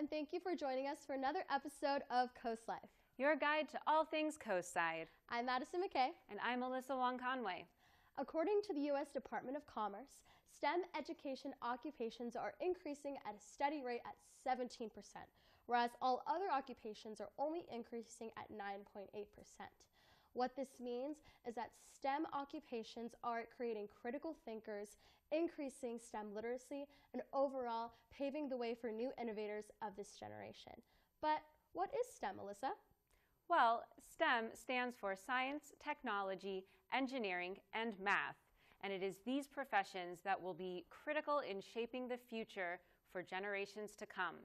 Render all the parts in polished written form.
and thank you for joining us for another episode of Coast Life, your guide to all things coastside. I'm Madison McKay. And I'm Melissa Wong-Conway. According to the U.S. Department of Commerce, STEM education occupations are increasing at a steady rate at 17%, whereas all other occupations are only increasing at 9.8%. What this means is that STEM occupations are creating critical thinkers, increasing STEM literacy, and overall paving the way for new innovators of this generation. But what is STEM, Melissa? Well, STEM stands for science, technology, engineering, and math. And it is these professions that will be critical in shaping the future for generations to come.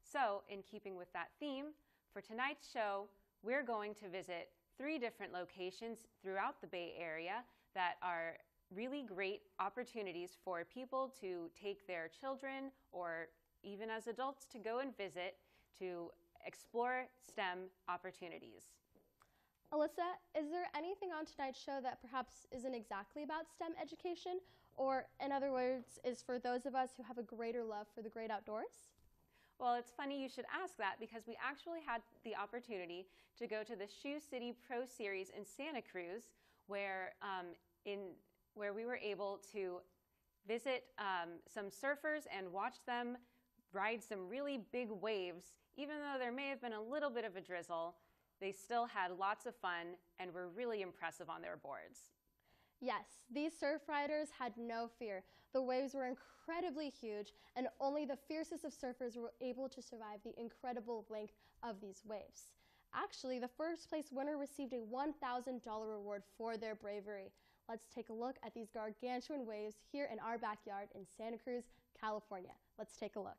So, in keeping with that theme, for tonight's show, we're going to visit 3 different locations throughout the Bay Area that are really great opportunities for people to take their children or even as adults to go and visit to explore STEM opportunities. Alyssa, is there anything on tonight's show that perhaps isn't exactly about STEM education, or in other words, is for those of us who have a greater love for the great outdoors? Well, it's funny you should ask that because we actually had the opportunity to go to the Shoe City Pro Series in Santa Cruz, where we were able to visit some surfers and watch them ride some really big waves. Even though there may have been a little bit of a drizzle, they still had lots of fun and were really impressive on their boards. Yes, these surf riders had no fear. The waves were incredibly huge, and only the fiercest of surfers were able to survive the incredible length of these waves. Actually, the first place winner received a $1,000 reward for their bravery. Let's take a look at these gargantuan waves here in our backyard in Santa Cruz, California. Let's take a look.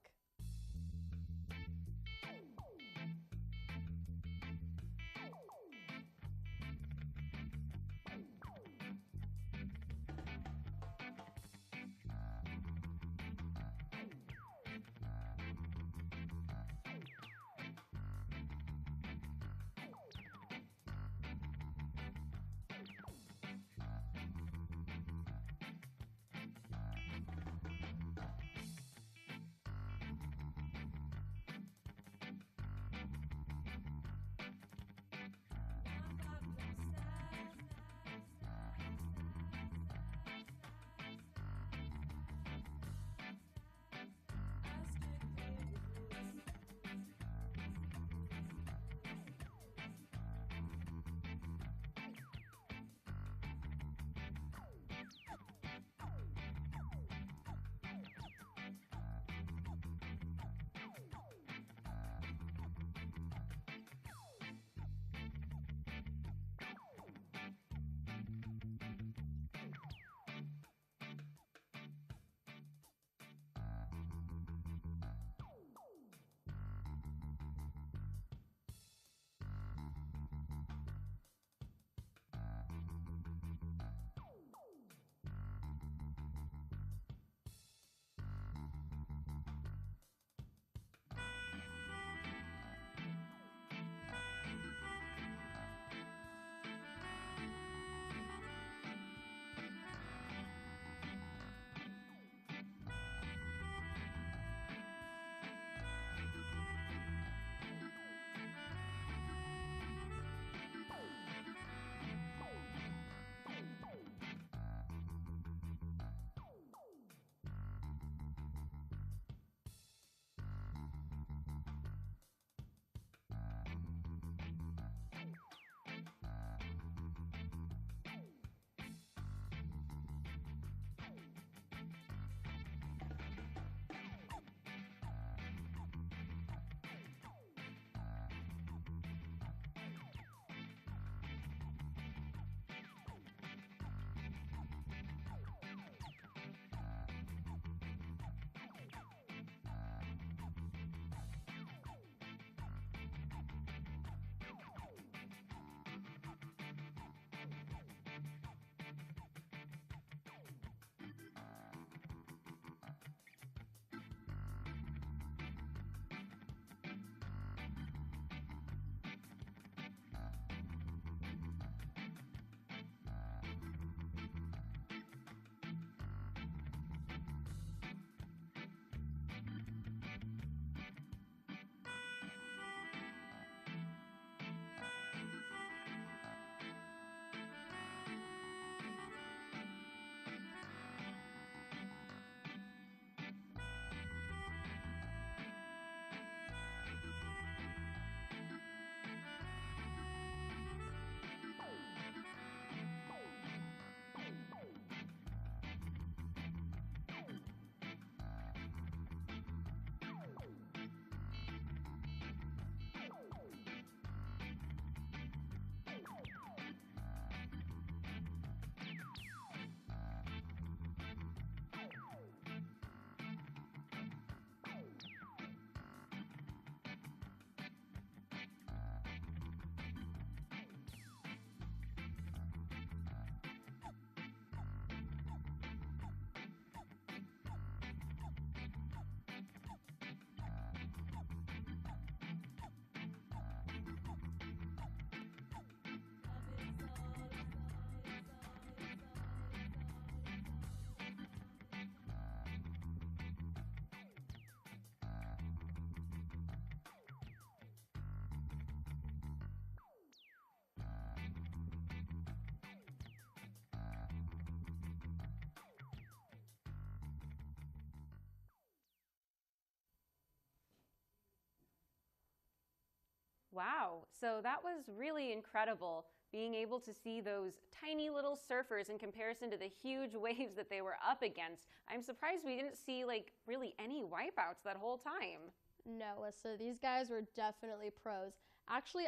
Wow, so that was really incredible, being able to see those tiny little surfers in comparison to the huge waves that they were up against. I'm surprised we didn't see like really any wipeouts that whole time. No, Alyssa, these guys were definitely pros. Actually,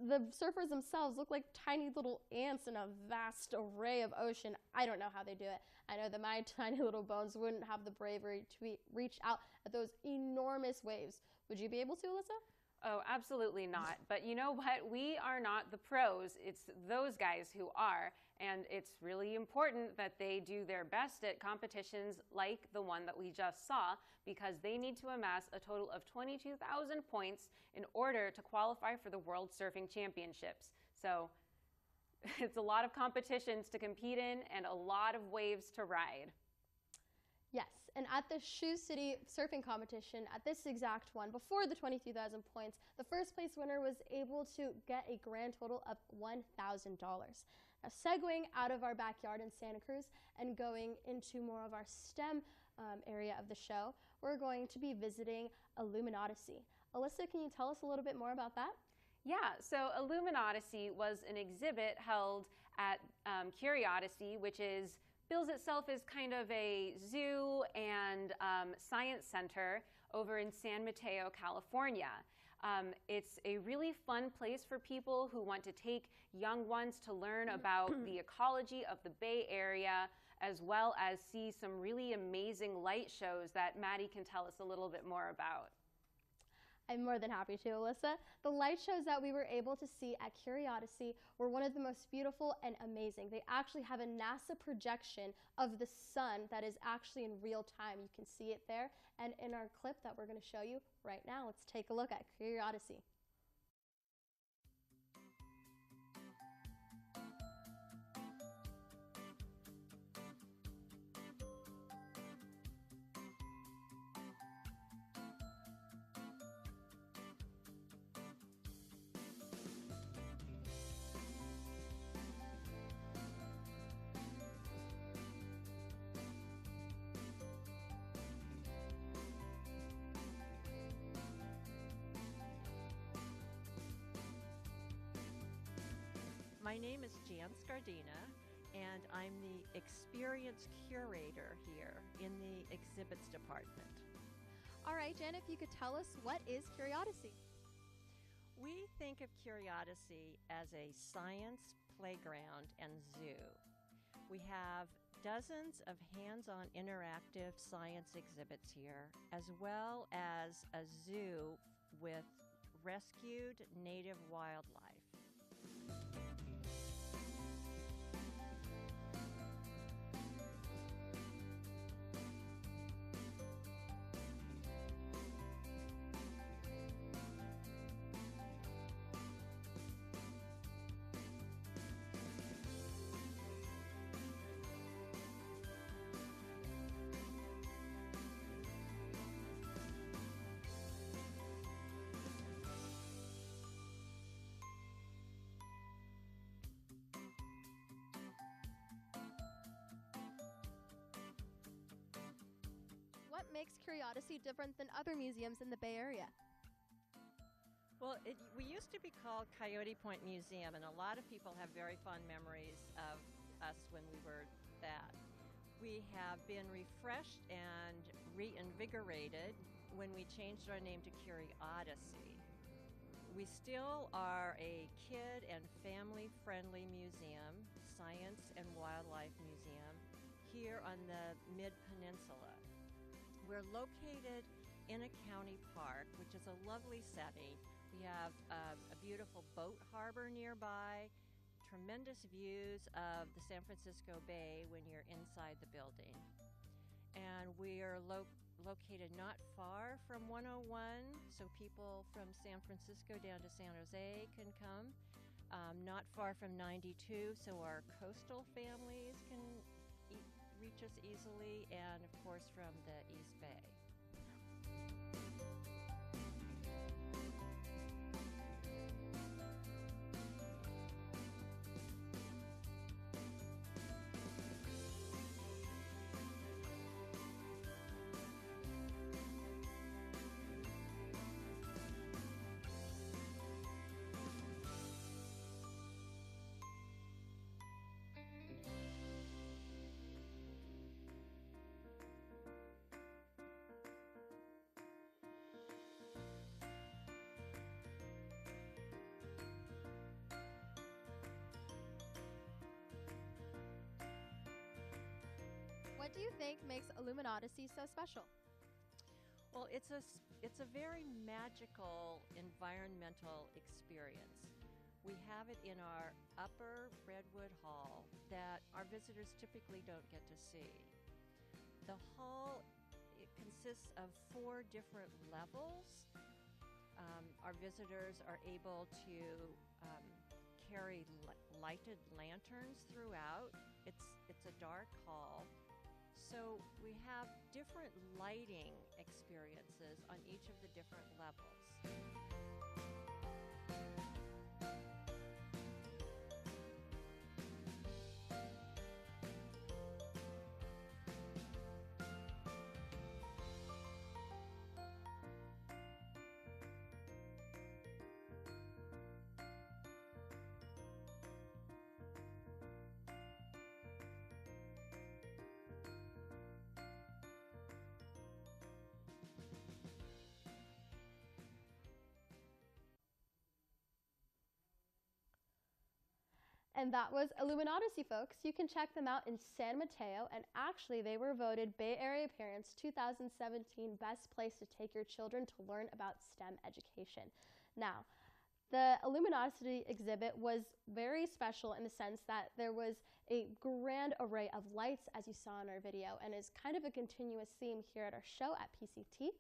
the surfers themselves look like tiny little ants in a vast array of ocean. I don't know how they do it. I know that my tiny little bones wouldn't have the bravery to reach out at those enormous waves. Would you be able to, Alyssa? Oh, absolutely not. But you know what? We are not the pros. It's those guys who are. And it's really important that they do their best at competitions like the one that we just saw, because they need to amass a total of 22,000 points in order to qualify for the World Surfing Championships. So it's a lot of competitions to compete in and a lot of waves to ride. Yes, and at the Shoe City surfing competition, at this exact one, before the 22,000 points, the first place winner was able to get a grand total of $1,000. Now, segueing out of our backyard in Santa Cruz and going into more of our STEM area of the show, we're going to be visiting IlluminOdyssey. Alyssa, can you tell us a little bit more about that? Yeah, so IlluminOdyssey was an exhibit held at CuriOdyssey, which bills itself as kind of a zoo and science center over in San Mateo, California. It's a really fun place for people who want to take young ones to learn about the ecology of the Bay Area, as well as see some really amazing light shows that Maddie can tell us a little bit more about. I'm more than happy to, Alyssa. The light shows that we were able to see at CuriOdyssey were one of the most beautiful and amazing. They actually have a NASA projection of the sun that is actually in real time. You can see it there. And in our clip that we're going to show you right now, let's take a look at CuriOdyssey. My name is Jan Scardina, and I'm the experience curator here in the exhibits department. All right, Jan, if you could tell us, what is CuriOdyssey? We think of CuriOdyssey as a science playground and zoo. We have dozens of hands-on interactive science exhibits here, as well as a zoo with rescued native wildlife. What makes CuriOdyssey different than other museums in the Bay Area? Well, we used to be called Coyote Point Museum, and a lot of people have very fond memories of us when we were that. We have been refreshed and reinvigorated when we changed our name to CuriOdyssey. We still are a kid and family-friendly museum, science and wildlife museum, here on the Mid-Peninsula. We're located in a county park, which is a lovely setting. We have a beautiful boat harbor nearby, tremendous views of the San Francisco Bay when you're inside the building. And we are located not far from 101, so people from San Francisco down to San Jose can come. Not far from 92, so our coastal families can reach us easily, and of course from the East Bay. what do you think makes IlluminOdyssey so special? Well, it's a very magical environmental experience. We have it in our upper Redwood Hall that our visitors typically don't get to see. The hall, it consists of 4 different levels. Our visitors are able to carry lighted lanterns throughout. It's a dark hall. So we have different lighting experiences on each of the different levels. And that was IlluminOdyssey, folks. You can check them out in San Mateo, and actually they were voted Bay Area Parents 2017 Best Place to Take Your Children to Learn About STEM Education. Now, the IlluminOdyssey exhibit was very special in the sense that there was a grand array of lights, as you saw in our video, and is kind of a continuous theme here at our show at PCT.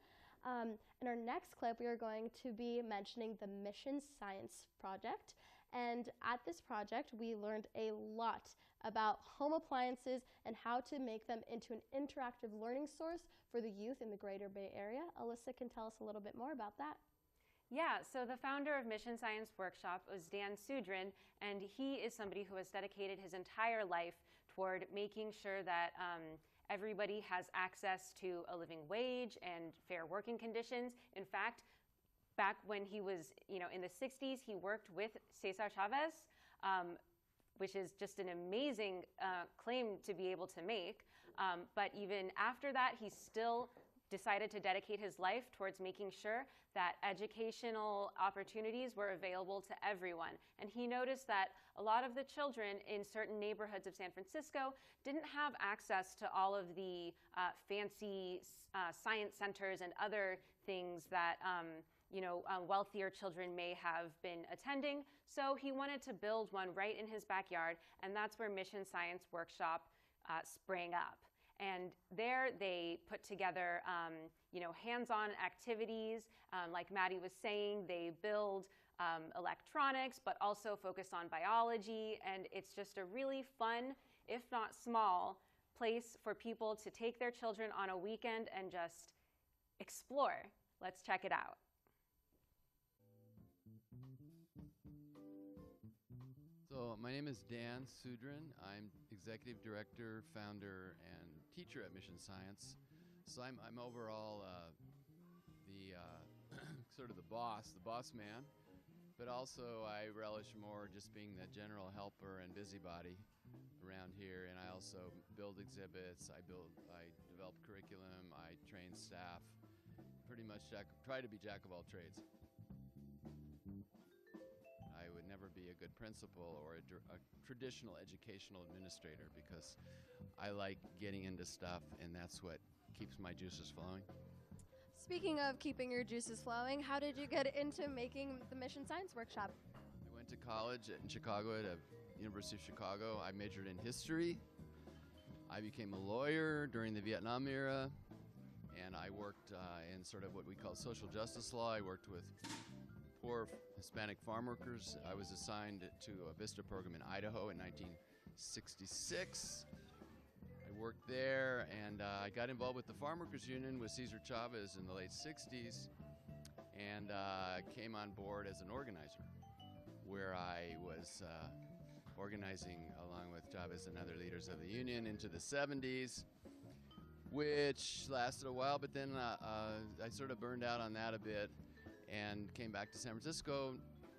In our next clip, we are going to be mentioning the Mission Science Project. And at this project, we learned a lot about home appliances and how to make them into an interactive learning source for the youth in the Greater Bay Area. Alyssa can tell us a little bit more about that. Yeah, so the founder of Mission Science Workshop was Dan Sudrin, and he is somebody who has dedicated his entire life toward making sure that everybody has access to a living wage and fair working conditions. In fact, back when he was, in the 60s, he worked with Cesar Chavez, which is just an amazing claim to be able to make. But even after that, he still decided to dedicate his life towards making sure that educational opportunities were available to everyone. And he noticed that a lot of the children in certain neighborhoods of San Francisco didn't have access to all of the fancy science centers and other things that wealthier children may have been attending. So he wanted to build one right in his backyard, and that's where Mission Science Workshop sprang up. And there they put together, hands-on activities. Like Maddie was saying, they build electronics, but also focus on biology. And it's just a really fun, if not small, place for people to take their children on a weekend and just explore. Let's check it out. So my name is Dan Sudrin. I'm Executive Director, Founder, and Teacher at Mission Science. So I'm overall the sort of the boss man, but also I relish more just being the general helper and busybody around here. And I also build exhibits. I develop curriculum. I train staff. Pretty much try to be jack of all trades. I would never be a good principal or a traditional educational administrator because I like getting into stuff, and that's what keeps my juices flowing. Speaking of keeping your juices flowing, how did you get into making the Mission Science Workshop? I went to college in Chicago at the University of Chicago. I majored in history. I became a lawyer during the Vietnam era, and I worked in sort of what we call social justice law. I worked with poor Hispanic farm workers. I was assigned to a VISTA program in Idaho in 1966. I worked there, and I got involved with the Farm Workers Union with Cesar Chavez in the late 60s, and came on board as an organizer, where I was organizing along with Chavez and other leaders of the union into the 70s, which lasted a while, but then I sort of burned out on that a bit and came back to San Francisco,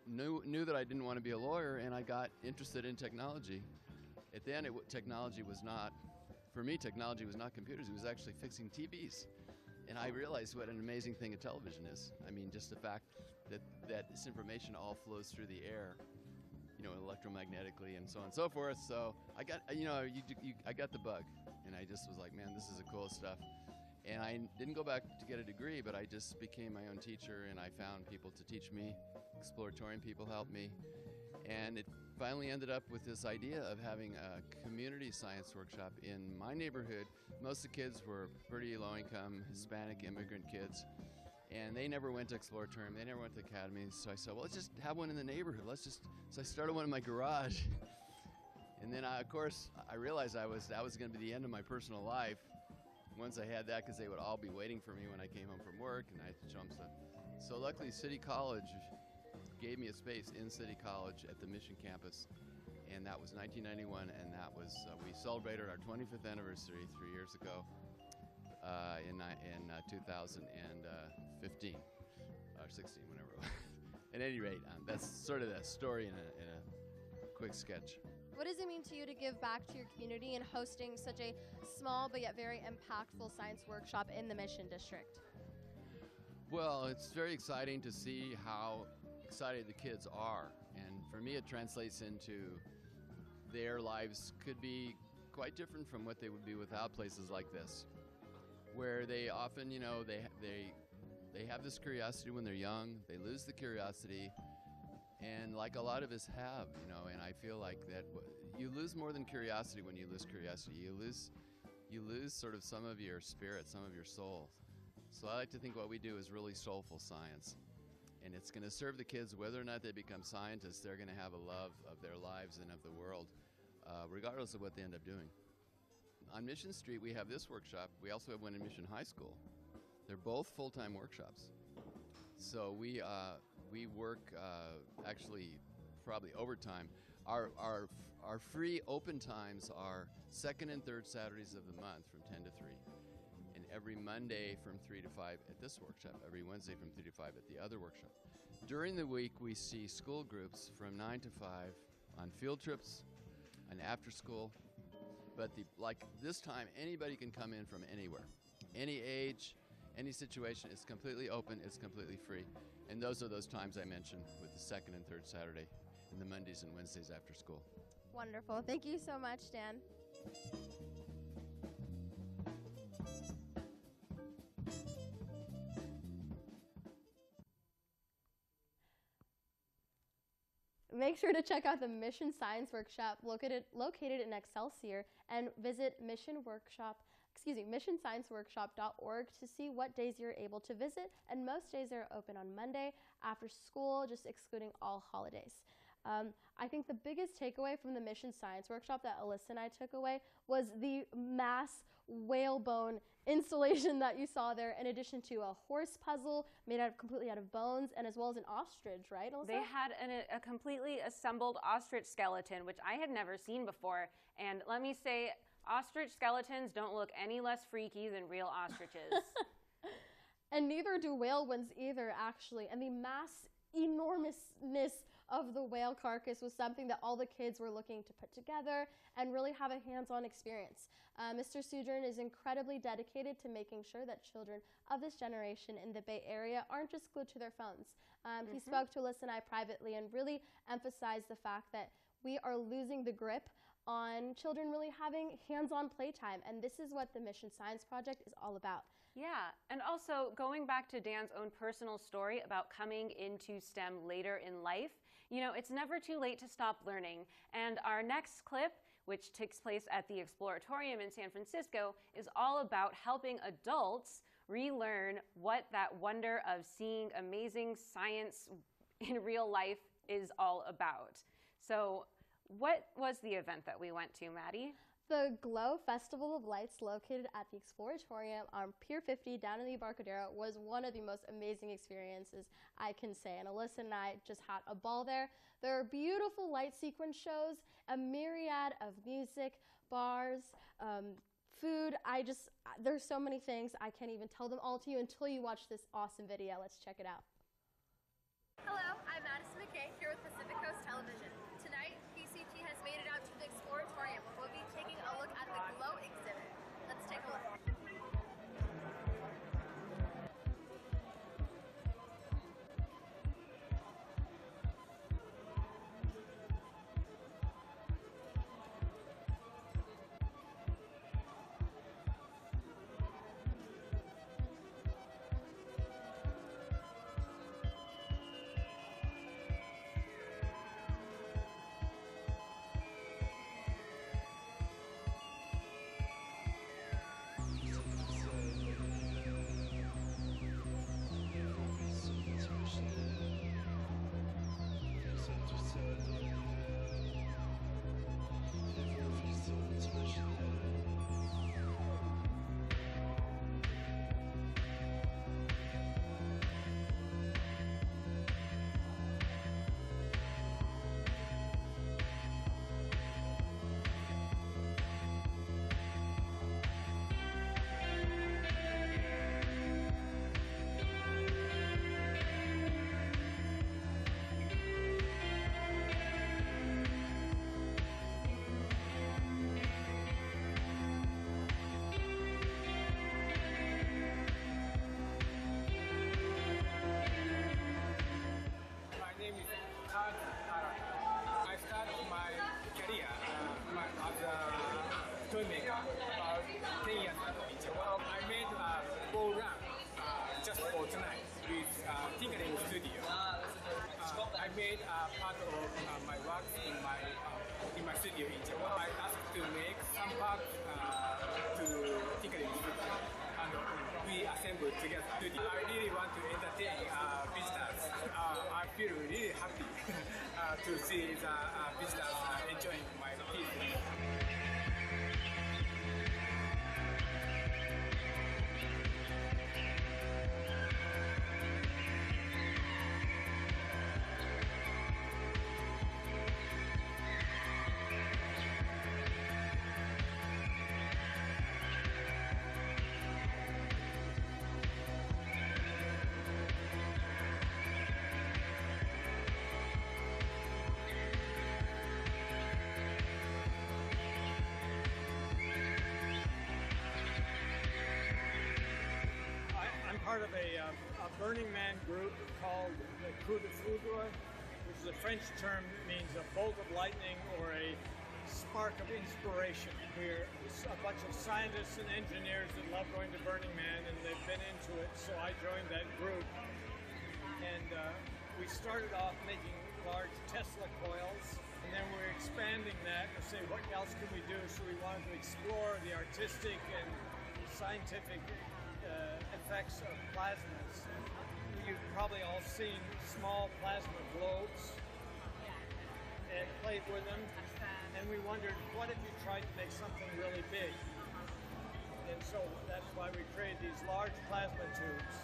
knew that I didn't want to be a lawyer, and I got interested in technology. At the end, technology was not computers, it was actually fixing TVs. And I realized what an amazing thing a television is. I mean, just the fact that this information all flows through the air, electromagnetically and so on and so forth. So I got, I got the bug, and I just was like, man, this is the coolest stuff. And I didn't go back to get a degree, but I just became my own teacher, and I found people to teach me. Exploratorium people helped me. And it finally ended up with this idea of having a community science workshop in my neighborhood. Most of the kids were pretty low-income Hispanic immigrant kids, and they never went to Exploratorium. They never went to academies. So I said, well, let's just have one in the neighborhood. So I started one in my garage. And then, of course, I realized that was going to be the end of my personal life once I had that, because they would all be waiting for me when I came home from work, and I had to show them stuff. So luckily, City College gave me a space in City College at the Mission campus, and that was 1991, and that was, we celebrated our 25th anniversary 3 years ago in 2015, or 16, whenever it was. At any rate, that's sort of that story in a quick sketch. What does it mean to you to give back to your community and hosting such a small but yet very impactful science workshop in the Mission District? Well, it's very exciting to see how excited the kids are, and for me it translates into their lives could be quite different from what they would be without places like this, where they often, they have this curiosity when they're young, they lose the curiosity, and like a lot of us have, and I feel like that you lose more than curiosity when you lose curiosity. You lose sort of some of your spirit, some of your soul. So I like to think what we do is really soulful science. And it's going to serve the kids whether or not they become scientists. They're going to have a love of their lives and of the world, regardless of what they end up doing. On Mission Street, we have this workshop. We also have one in Mission High School. They're both full-time workshops. So we work actually probably overtime. Our free open times are second and third Saturdays of the month from 10 to 3. And every Monday from 3 to 5 at this workshop, every Wednesday from 3 to 5 at the other workshop. During the week, we see school groups from 9 to 5 on field trips and after school. But like this time, anybody can come in from anywhere, any age, any situation. It's completely open, it's completely free. And those are those times I mentioned with the second and third Saturday and the Mondays and Wednesdays after school. Wonderful. Thank you so much, Dan. Make sure to check out the Mission Science Workshop located in Excelsior and visit missionscienceworkshop.org to see what days you're able to visit. And most days are open on Monday after school, just excluding all holidays. I think the biggest takeaway from the Mission Science Workshop that Alyssa and I took away was the mass whalebone installation that you saw there, in addition to a horse puzzle made completely out of bones, and as well as an ostrich, right, Alyssa? They had a completely assembled ostrich skeleton, which I had never seen before. And let me say, ostrich skeletons don't look any less freaky than real ostriches. And neither do whale ones either, actually. And the mass enormousness of the whale carcass was something that all the kids were looking to put together and really have a hands-on experience. Mr. Sudrin is incredibly dedicated to making sure that children of this generation in the Bay Area aren't just glued to their phones. He spoke to Alyssa and I privately and really emphasized the fact that we are losing the grip on children really having hands-on playtime, and this is what the Mission Science Project is all about. Yeah, and also going back to Dan's own personal story about coming into STEM later in life, it's never too late to stop learning. And our next clip, which takes place at the Exploratorium in San Francisco, is all about helping adults relearn what that wonder of seeing amazing science in real life is all about. So what was the event that we went to, Maddie? The Glow Festival of Lights, located at the Exploratorium on Pier 50 down in the Embarcadero, was one of the most amazing experiences I can say. And Alyssa and I just had a ball there. There are beautiful light sequence shows, a myriad of music, bars, food. There's so many things. I can't even tell them all to you until you watch this awesome video. Let's check it out. Hello, I'm Madison McKay here with Pacific Coast Television. Tonight, PCT has made it out to the Exploratorium, where we'll be taking a look at the Glow exhibit. Let's take a look. about 10 years ago in Japan. I made a ball run just for tonight with Tinkering Studio. I made part of my work in my studio in Japan. I asked to make some parts to Tinkering Studio, and we assembled together. I really want to entertain visitors. I feel really happy to see the visitors enjoying my pieces. I'm part of a Burning Man group called the Cruz, which is a French term that means a bolt of lightning or a spark of inspiration. We're a bunch of scientists and engineers that love going to Burning Man, and they've been into it, so I joined that group. And we started off making large Tesla coils, and then we're expanding that to say what else can we do, so we wanted to explore the artistic and scientific effects of plasmas. You've probably all seen small plasma globes and played with them, and we wondered, what if you tried to make something really big? And so that's why we created these large plasma tubes,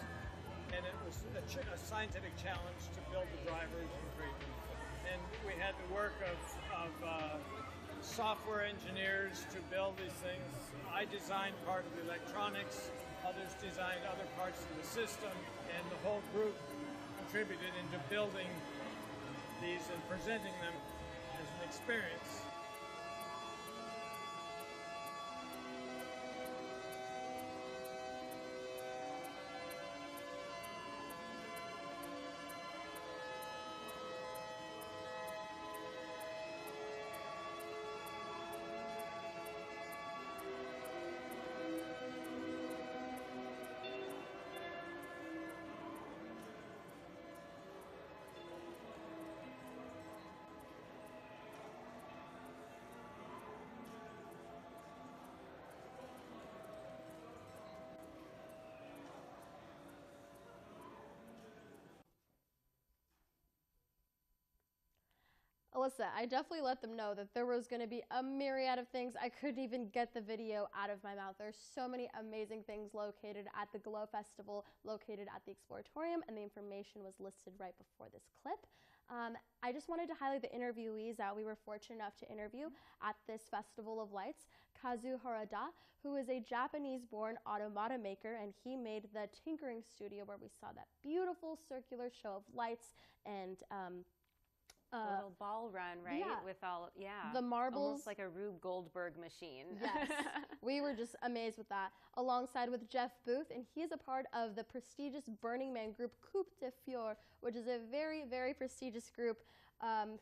and it was a scientific challenge to build the drivers and create them. And we had the work of software engineers to build these things. I designed part of the electronics, others designed other parts of the system, and the whole group contributed into building these and presenting them as an experience. Alyssa, I definitely let them know that there was going to be a myriad of things. I couldn't even get the video out of my mouth. There's so many amazing things located at the Glow Festival, located at the Exploratorium, and the information was listed right before this clip. I just wanted to highlight the interviewees that we were fortunate enough to interview at this Festival of Lights. Kazu Harada, who is a Japanese-born automata maker, and he made the Tinkering Studio, where we saw that beautiful circular show of lights and a little ball run, right? Yeah. With all, the marbles. Almost like a Rube Goldberg machine. Yes. We were just amazed with that. Alongside with Jeff Booth, and he is a part of the prestigious Burning Man group Coupe de Fior, which is a very, very prestigious group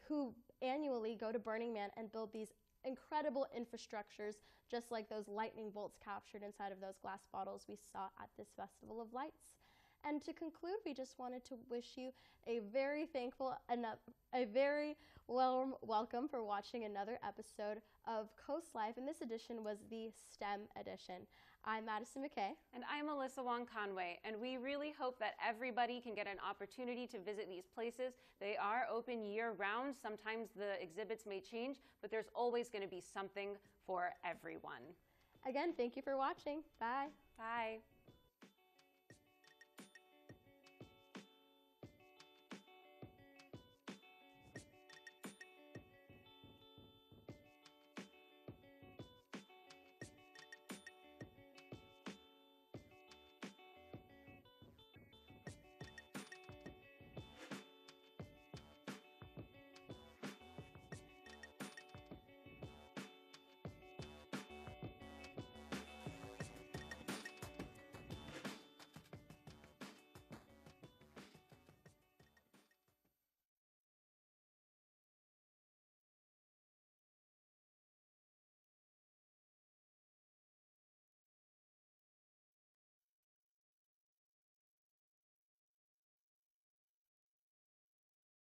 who annually go to Burning Man and build these incredible infrastructures, just like those lightning bolts captured inside of those glass bottles we saw at this Festival of Lights. And to conclude, we just wanted to wish you a very thankful and a very warm welcome for watching another episode of Coast Life, and this edition was the STEM edition. I'm Madison McKay. And I'm Alyssa Wong-Conway, and we really hope that everybody can get an opportunity to visit these places. They are open year-round. Sometimes the exhibits may change, but there's always going to be something for everyone. Again, thank you for watching. Bye. Bye.